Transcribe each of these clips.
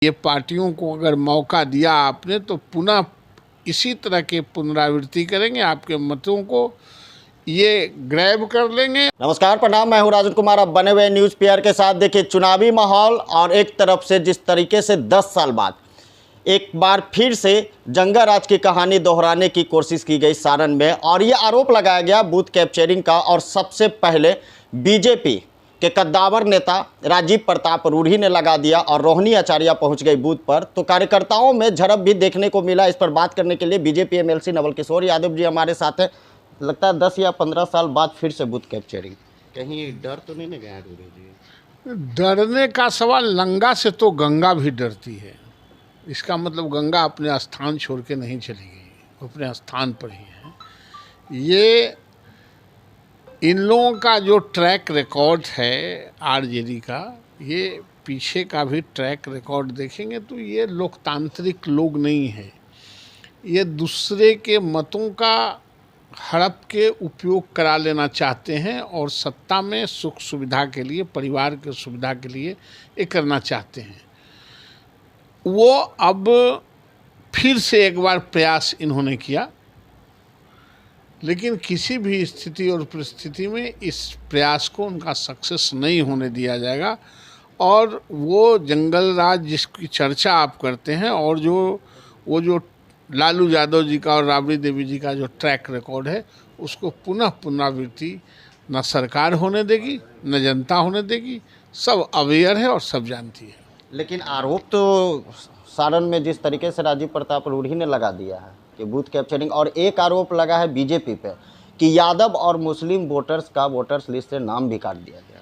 ये पार्टियों को अगर मौका दिया आपने तो पुनः इसी तरह के पुनरावृत्ति करेंगे, आपके मतों को ये ग्रैब कर लेंगे। नमस्कार, प्रणाम। मैं हूं राजन कुमार। अब बने हुए न्यूज़ पीआर के साथ देखिए चुनावी माहौल और एक तरफ से जिस तरीके से 10 साल बाद एक बार फिर से जंगा राज की कहानी दोहराने की कोशिश की गई सारण में, और ये आरोप लगाया गया बूथ कैप्चरिंग का। और सबसे पहले बीजेपी के कद्दावर नेता राजीव प्रताप रूढ़ी ने लगा दिया और रोहिणी आचार्य पहुंच गई बूथ पर। तो कार्यकर्ताओं में झड़प भी देखने को मिला। इस पर बात करने के लिए बीजेपी एमएलसी नवल किशोर यादव जी हमारे साथ हैं। लगता है 10 या 15 साल बाद फिर से बूथ कैप्चरिंग, कहीं डर तो नहीं ना गया रूढ़ी जी? डरने का सवाल, लंगा से तो गंगा भी डरती है। इसका मतलब गंगा अपने स्थान छोड़ के नहीं चली गई, वो अपने स्थान पर ही है। ये इन लोगों का जो ट्रैक रिकॉर्ड है आरजेडी का, ये पीछे का भी ट्रैक रिकॉर्ड देखेंगे तो ये लोकतांत्रिक लोग नहीं है। ये दूसरे के मतों का हड़प के उपयोग करा लेना चाहते हैं और सत्ता में सुख सुविधा के लिए, परिवार की सुविधा के लिए ये करना चाहते हैं। वो अब फिर से एक बार प्रयास इन्होंने किया, लेकिन किसी भी स्थिति और परिस्थिति में इस प्रयास को उनका सक्सेस नहीं होने दिया जाएगा। और वो जंगल राज जिसकी चर्चा आप करते हैं, और जो लालू यादव जी का और राबड़ी देवी जी का जो ट्रैक रिकॉर्ड है, उसको पुनः पुनरावृत्ति न सरकार होने देगी, न जनता होने देगी। सब अवेयर है और सब जानती है। लेकिन आरोप तो सारण में जिस तरीके से राजीव प्रताप रूढ़ी ने लगा दिया है कि बूथ कैप्चरिंग, और एक आरोप लगा है बीजेपी पे कि यादव और मुस्लिम वोटर्स का वोटर्स लिस्ट से नाम भी काट दिया गया।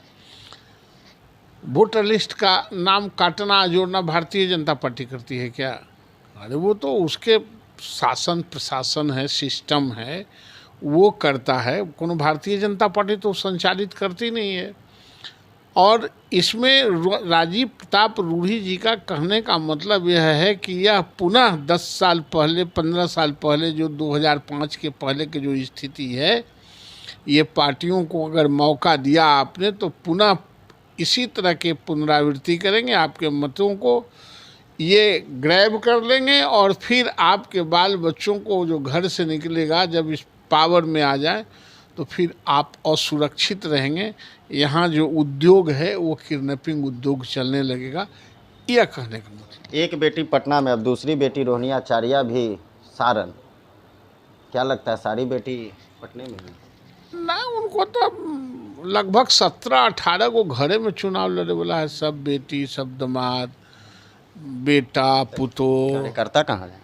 वोटर लिस्ट का नाम काटना जोड़ना भारतीय जनता पार्टी करती है क्या? अरे वो तो उसके शासन प्रशासन है, सिस्टम है, वो करता है। कोनो भारतीय जनता पार्टी तो संचालित करती नहीं है। और इसमें राजीव प्रताप रूढ़ी जी का कहने का मतलब यह है कि यह पुनः 10 साल पहले, 15 साल पहले, जो 2005 के पहले की जो स्थिति है, ये पार्टियों को अगर मौका दिया आपने तो पुनः इसी तरह के पुनरावृत्ति करेंगे, आपके मतों को ये ग्रैब कर लेंगे। और फिर आपके बाल बच्चों को जो घर से निकलेगा, जब इस पावर में आ जाए तो फिर आप असुरक्षित रहेंगे। यहाँ जो उद्योग है वो किडनैपिंग उद्योग चलने लगेगा। यह कहने का मतलब। एक बेटी पटना में, अब दूसरी बेटी रोहिणी आचार्य भी सारण। क्या लगता है सारी बेटी पटने में ही? ना, उनको तो लगभग 17-18 को घरे में चुनाव लड़े वाला है। सब बेटी, सब दामाद, बेटा, पुतो। कार्यकर्ता कहाँ है?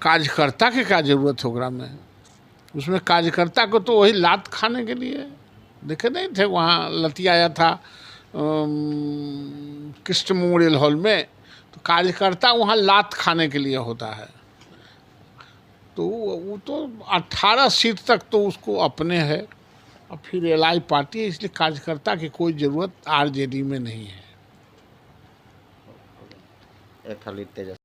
कार्यकर्ता के क्या जरूरत होगा में? उसमें कार्यकर्ता को तो वही लात खाने के लिए, देखे नहीं थे वहाँ लतियाया था कृष्ण मेमोरियल हॉल में, तो कार्यकर्ता वहाँ लात खाने के लिए होता है। तो वो तो 18 सीट तक तो उसको अपने है, और फिर एलआई पार्टी है, इसलिए कार्यकर्ता की कोई ज़रूरत आरजेडी में नहीं है। एक खलीद तेजस्वी